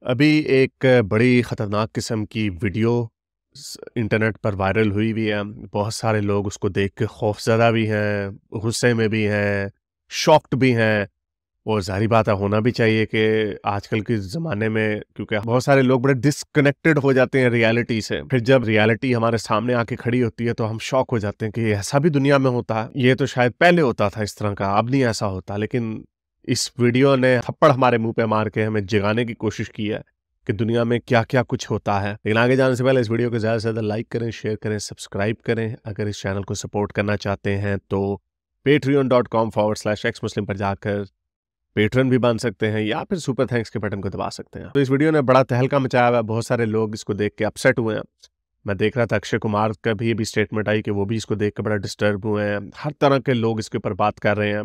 अभी एक बड़ी ख़तरनाक किस्म की वीडियो इंटरनेट पर वायरल हुई भी है। बहुत सारे लोग उसको देख के खौफज़दा भी हैं, गुस्से में भी हैं, शॉक्ड भी हैं। और ज़ाहिर बात है, होना भी चाहिए कि आजकल के ज़माने में, क्योंकि बहुत सारे लोग बड़े डिस्कनेक्टेड हो जाते हैं रियलिटी से। फिर जब रियलिटी हमारे सामने आके खड़ी होती है तो हम शॉक हो जाते हैं कि ऐसा भी दुनिया में होता है। ये तो शायद पहले होता था इस तरह का, अब नहीं ऐसा होता। लेकिन इस वीडियो ने थप्पड़ हमारे मुंह पे मार के हमें जगाने की कोशिश की है कि दुनिया में क्या-क्या कुछ होता है। लेकिन आगे जाने से पहले इस वीडियो को ज़्यादा से ज़्यादा लाइक करें, शेयर करें, सब्सक्राइब करें। अगर इस चैनल को सपोर्ट करना चाहते हैं तो patreon.com/xmuslim पर जाकर पेट्रन भी बन सकते हैं या फिर सुपर थैंक्स के बटन को दबा सकते हैं। तो इस वीडियो ने बड़ा तहलका मचाया हुआ है, बहुत सारे लोग इसको देख के अपसेट हुए हैं। मैं देख रहा था अक्षय कुमार का भी अभी स्टेटमेंट आई कि वो भी इसको देख के बड़ा डिस्टर्ब हुए हैं। हर तरह के लोग इसके ऊपर बात कर रहे हैं।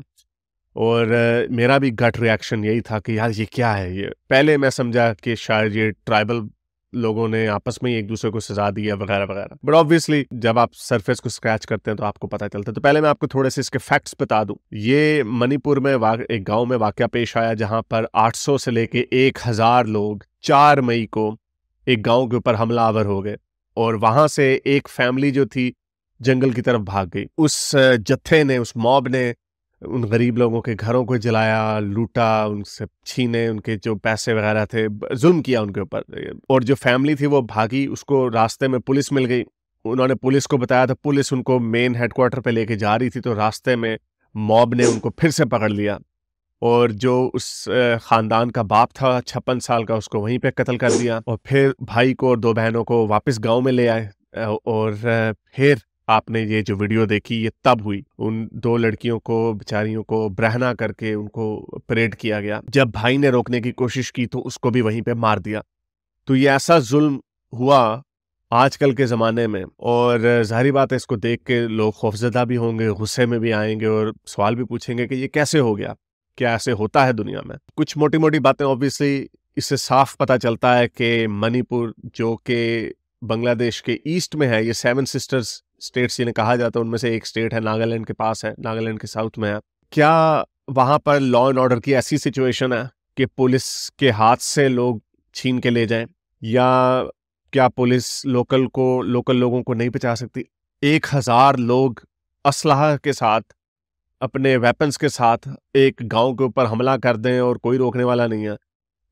और मेरा भी गट रिएक्शन यही था कि यार ये क्या है ये? पहले मैं समझा कि शायद ये ट्राइबल लोगों ने आपस में ही एक दूसरे को सजा दी है वगैरह वगैरह। बट ऑब्वियसली जब आप सरफेस को स्क्रैच करते हैं तो आपको पता चलता है। तो पहले मैं आपको थोड़े से इसके फैक्ट्स बता दूं। ये मणिपुर में एक गांव में वाकया पेश आया जहां पर 800 से लेके 1000 लोग 4 मई को एक गांव के ऊपर हमलावर हो गए। और वहां से एक फैमिली जो थी जंगल की तरफ भाग गई। उस जत्थे ने, उस मॉब ने उन गरीब लोगों के घरों को जलाया, लूटा, उनसे छीने उनके जो पैसे वगैरह थे, जुल्म किया उनके ऊपर। और जो फैमिली थी वो भागी, उसको रास्ते में पुलिस मिल गई। उन्होंने पुलिस को बताया तो पुलिस उनको मेन हेडक्वार्टर पे लेके जा रही थी, तो रास्ते में मॉब ने उनको फिर से पकड़ लिया। और जो उस खानदान का बाप था 56 साल का, उसको वहीं पे कत्ल कर दिया। और फिर भाई को और 2 बहनों को वापस गांव में ले आए। और फिर आपने ये जो वीडियो देखी ये तब हुई। उन 2 लड़कियों को, बेचारियों को बरहना करके उनको परेड किया गया। जब भाई ने रोकने की कोशिश की तो उसको भी वहीं पे मार दिया। तो ये ऐसा जुल्म हुआ आजकल के ज़माने में। और ज़ाहिर बात है, इसको देख के लोग खौफज़दा भी होंगे, गुस्से में भी आएंगे और सवाल भी पूछेंगे कि ये कैसे हो गया? क्या ऐसे होता है दुनिया में? कुछ मोटी-मोटी बातें ऑब्वियसली इससे साफ पता चलता है कि मणिपुर, जो कि बांग्लादेश के ईस्ट में है, ये 7 सिस्टर्स स्टेट्स जिन्हें कहा जाता है, उनमें से एक स्टेट है, नागालैंड के पास है, नागालैंड के साउथ में है। क्या वहाँ पर लॉ एंड ऑर्डर की ऐसी सिचुएशन है कि पुलिस के हाथ से लोग छीन के ले जाएँ? या क्या पुलिस लोकल लोगों को नहीं बचा सकती? 1000 लोग असलहा के साथ, अपने वेपन्स के साथ एक गाँव के ऊपर हमला कर दें और कोई रोकने वाला नहीं है।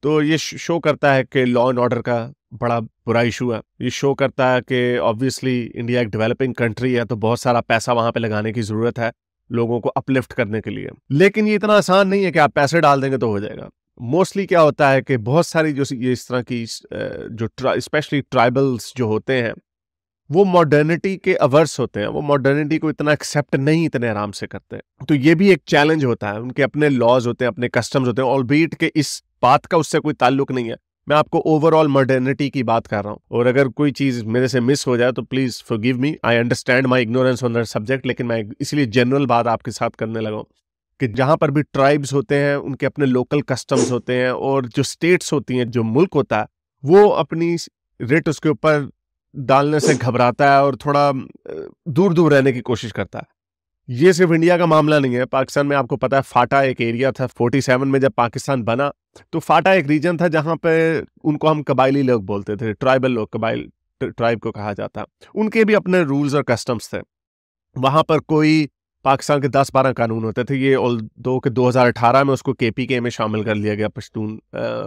तो ये शो करता है कि लॉ एंड ऑर्डर का बड़ा बुरा इशू है। ये शो करता है कि ऑब्वियसली इंडिया एक डेवलपिंग कंट्री है, तो बहुत सारा पैसा वहाँ पे लगाने की ज़रूरत है लोगों को अपलिफ्ट करने के लिए। लेकिन ये इतना आसान नहीं है कि आप पैसे डाल देंगे तो हो जाएगा। मोस्टली क्या होता है कि बहुत सारी जो ये इस तरह की जो स्पेशली ट्राइबल्स जो होते हैं, वो मॉडर्निटी के अवर्स होते हैं। वो मॉडर्निटी को इतना एक्सेप्ट नहीं इतने आराम से करते। तो ये भी एक चैलेंज होता है। उनके अपने लॉज होते हैं, अपने कस्टम्स होते हैं, ऑलबीट के इस बात का उससे कोई ताल्लुक नहीं है। मैं आपको ओवरऑल मॉडर्निटी की बात कर रहा हूँ। और अगर कोई चीज़ मेरे से मिस हो जाए तो please forgive me. I understand my ignorance on that subject. लेकिन मैं इसलिए जनरल बात आपके साथ करने लगा हूँ कि जहाँ पर भी ट्राइब्स होते हैं, उनके अपने लोकल कस्टम्स होते हैं। और जो स्टेट्स होती हैं, जो मुल्क होता है, वो अपनी रेट उसके ऊपर डालने से घबराता है और थोड़ा दूर दूर रहने की कोशिश करता है। ये सिर्फ इंडिया का मामला नहीं है। पाकिस्तान में आपको पता है, फाटा एक एरिया था 47 में जब पाकिस्तान बना। तो फाटा एक रीजन था जहां पे उनको हम कबायली लोग बोलते थे, ट्राइबल लोग, कबाइल ट्राइब को कहा जाता। उनके भी अपने रूल्स और कस्टम्स थे। वहां पर कोई पाकिस्तान के 10-12 कानून होते थे। ये दो के 2018 में उसको केपीके में शामिल कर लिया गया। पश्तून,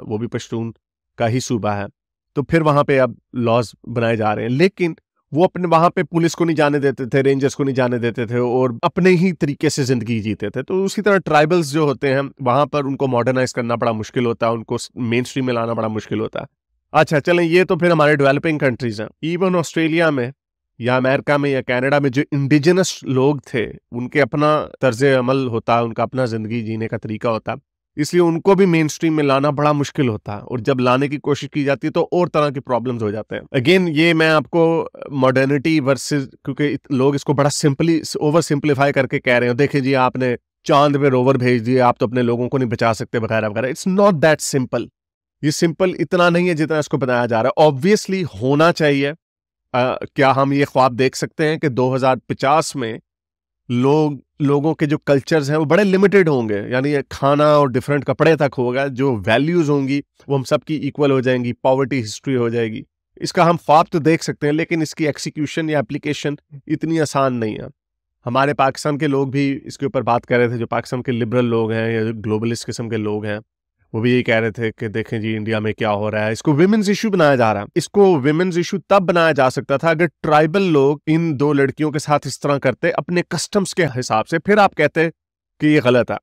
वो भी पश्तून का ही सूबा है। तो फिर वहां पे अब लॉज बनाए जा रहे हैं। लेकिन वो अपने वहां पे पुलिस को नहीं जाने देते थे, रेंजर्स को नहीं जाने देते थे और अपने ही तरीके से जिंदगी जीते थे। तो उसी तरह ट्राइबल्स जो होते हैं, वहां पर उनको मॉडर्नाइज करना बड़ा मुश्किल होता है, उनको मेन स्ट्रीम में लाना बड़ा मुश्किल होता है। अच्छा चलें, ये तो फिर हमारे डेवलपिंग कंट्रीज हैं। इवन ऑस्ट्रेलिया में या अमेरिका में या कनाडा में जो इंडिजिनस लोग थे, उनके अपना तर्ज अमल होता है, उनका अपना जिंदगी जीने का तरीका होता है। इसलिए उनको भी मेन स्ट्रीम में लाना बड़ा मुश्किल होता है। और जब लाने की कोशिश की जाती है तो और तरह की प्रॉब्लम्स हो जाते हैं। अगेन ये मैं आपको मॉडर्निटी वर्सेस, क्योंकि लोग इसको बड़ा सिंपली ओवर सिंप्लीफाई करके कह रहे हो, देखिए जी आपने चांद पे रोवर भेज दिए, आप तो अपने लोगों को नहीं बचा सकते वगैरह वगैरह। It's not that simple. ये सिंपल इतना नहीं है जितना इसको बताया जा रहा है। ऑब्वियसली होना चाहिए। क्या हम ये ख्वाब देख सकते हैं कि 2050 में लोग लोगों के जो कल्चर्स हैं वो बड़े लिमिटेड होंगे, यानी खाना और डिफरेंट कपड़े तक होगा, जो वैल्यूज होंगी वो हम सबकी इक्वल हो जाएंगी, पॉवर्टी हिस्ट्री हो जाएगी। इसका हम ख्वाब तो देख सकते हैं, लेकिन इसकी एक्सिक्यूशन या एप्लीकेशन इतनी आसान नहीं है। हमारे पाकिस्तान के लोग भी इसके ऊपर बात कर रहे थे, जो पाकिस्तान के लिबरल लोग हैं या जो ग्लोबलिस्ट किस्म के लोग हैं, वो भी यही कह रहे थे कि देखें जी इंडिया में क्या हो रहा है, इसको विमेंस इशू बनाया जा रहा है। इसको विमेंस इशू तब बनाया जा सकता था अगर ट्राइबल लोग इन 2 लड़कियों के साथ इस तरह करते अपने कस्टम्स के हिसाब से, फिर आप कहते कि ये गलत है।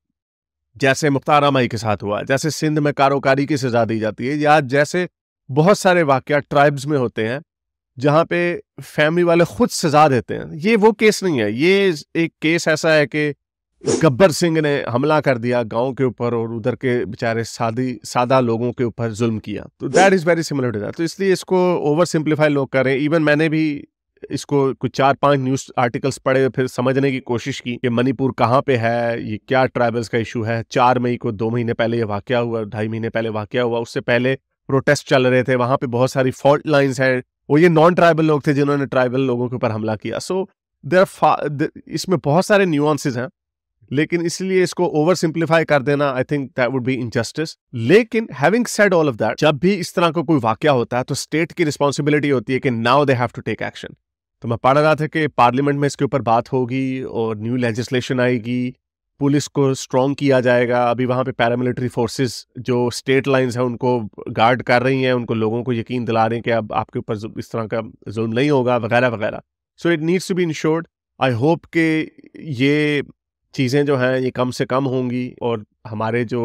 जैसे मुख्तार माई के साथ हुआ, जैसे सिंध में कारोकारी की सजा दी जाती है, या जैसे बहुत सारे वाकयात ट्राइब्स में होते हैं जहां पे फैमिली वाले खुद सजा देते हैं। ये वो केस नहीं है। ये एक केस ऐसा है कि गब्बर सिंह ने हमला कर दिया गांव के ऊपर और उधर के बेचारे सादा लोगों के ऊपर जुल्म किया। तो that is very similar to that. तो इसलिए इसको ओवर सिंप्लीफाई लोग कर रहे हैं। इवन मैंने भी इसको कुछ 4-5 न्यूज आर्टिकल्स पढ़े, फिर समझने की कोशिश की कि मणिपुर कहाँ पे है, ये क्या ट्राइबल्स का इशू है। 4 मई को 2 महीने पहले ये वाकया हुआ, 2.5 महीने पहले वाकया हुआ। उससे पहले प्रोटेस्ट चल रहे थे, वहां पे बहुत सारी फॉल्ट लाइन्स हैं। वो ये नॉन ट्राइबल लोग थे जिन्होंने ट्राइबल लोगों के ऊपर हमला किया। सो इसमें बहुत सारे न्यूआंसेस हैं, लेकिन इसलिए इसको ओवर सिंप्लीफाई कर देना, I think that would be injustice. लेकिन having said all of that, जब भी इस तरह का कोई वाकया होता है तो स्टेट की रिस्पॉन्सिबिलिटी होती है कि now they have to take action. तो मैं पढ़ रहा था कि पार्लियामेंट में इसके ऊपर बात होगी और न्यू लेजिस्लेशन आएगी, पुलिस को स्ट्रॉन्ग किया जाएगा। अभी वहां पे पैरामिलिट्री फोर्सेस जो स्टेट लाइंस हैं उनको गार्ड कर रही हैं, उनको लोगों को यकीन दिला रहे हैं कि अब आपके ऊपर इस तरह का जुल्म नहीं होगा, वगैरह वगैरह। So it needs to be ensured. I hope कि ये चीज़ें जो हैं ये कम से कम होंगी और हमारे जो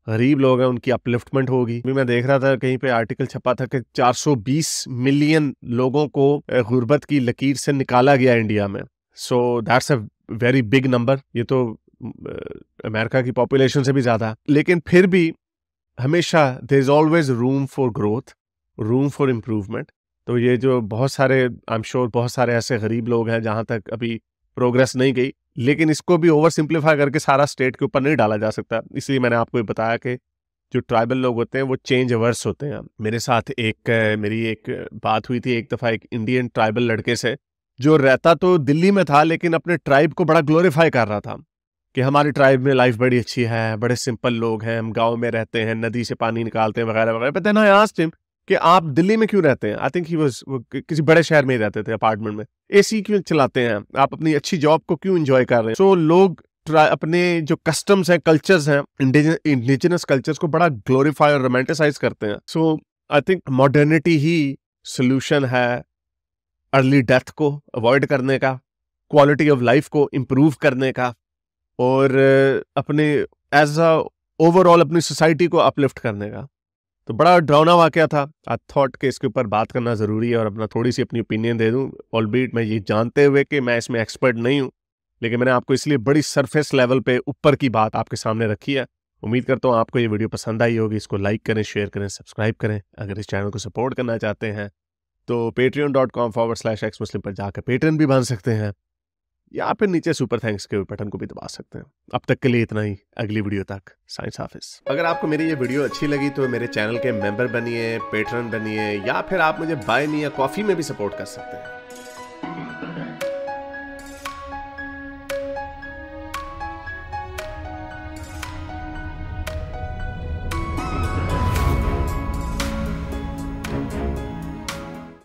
गरीब लोग हैं उनकी अपलिफ्टमेंट होगी। मैं देख रहा था कहीं पे आर्टिकल छपा था कि 420 मिलियन लोगों को गुर्बत की लकीर से निकाला गया इंडिया में। So that's a very big number. ये तो अमेरिका की पॉपुलेशन से भी ज़्यादा। लेकिन फिर भी हमेशा there is always room for growth, room for improvement. तो ये जो बहुत सारे, आई एम श्योर बहुत सारे ऐसे गरीब लोग हैं जहाँ तक अभी प्रोग्रेस नहीं गई, लेकिन इसको भी ओवर सिंप्लीफाई करके सारा स्टेट के ऊपर नहीं डाला जा सकता। इसलिए मैंने आपको ये बताया कि जो ट्राइबल लोग होते हैं वो चेंज अवर्स होते हैं। मेरे साथ मेरी एक बात हुई थी एक दफ़ा एक इंडियन ट्राइबल लड़के से, जो रहता तो दिल्ली में था लेकिन अपने ट्राइब को बड़ा ग्लोरीफाई कर रहा था कि हमारी ट्राइब में लाइफ बड़ी अच्छी है, बड़े सिंपल लोग हैं, हम गाँव में रहते हैं, नदी से पानी निकालते हैं, वगैरह वगैरह। But then I asked him कि आप दिल्ली में क्यों रहते हैं? आई थिंक वो किसी बड़े शहर में ही रहते थे, अपार्टमेंट में। एसी क्यों चलाते हैं? आप अपनी अच्छी जॉब को क्यों एंजॉय कर रहे हैं? सो लोग अपने जो कस्टम्स हैं, कल्चर्स हैं, इंडिजिनस कल्चर्स को बड़ा ग्लोरीफाई और रोमांटिसाइज करते हैं। सो आई थिंक मॉडर्निटी ही सोल्यूशन है अर्ली डेथ को अवॉइड करने का, क्वालिटी ऑफ लाइफ को इम्प्रूव करने का, और अपने एज अ ओवरऑल अपनी सोसाइटी को अपलिफ्ट करने का। तो बड़ा डरावना वाकया था। आई थॉट कि इसके ऊपर बात करना ज़रूरी है और अपना थोड़ी सी अपनी ओपिनियन दे दूं, ऑलबीट मैं ये जानते हुए कि मैं इसमें एक्सपर्ट नहीं हूं, लेकिन मैंने आपको इसलिए बड़ी सरफेस लेवल पे ऊपर की बात आपके सामने रखी है। उम्मीद करता हूं आपको ये वीडियो पसंद आई होगी। इसको लाइक करें, शेयर करें, सब्सक्राइब करें। अगर इस चैनल को सपोर्ट करना चाहते हैं तो patreon.com/xmuslim पर जाकर पेट्रियन भी बन सकते हैं, या फिर नीचे सुपर थैंक्स के बटन को भी दबा सकते हैं। अब तक के लिए इतना ही, अगली वीडियो तक साइंस हाफिज। अगर आपको मेरी ये वीडियो अच्छी लगी तो मेरे चैनल के मेंबर बनिए, पेट्रन बनिए, या फिर आप मुझे बाय मी या कॉफी में भी सपोर्ट कर सकते हैं।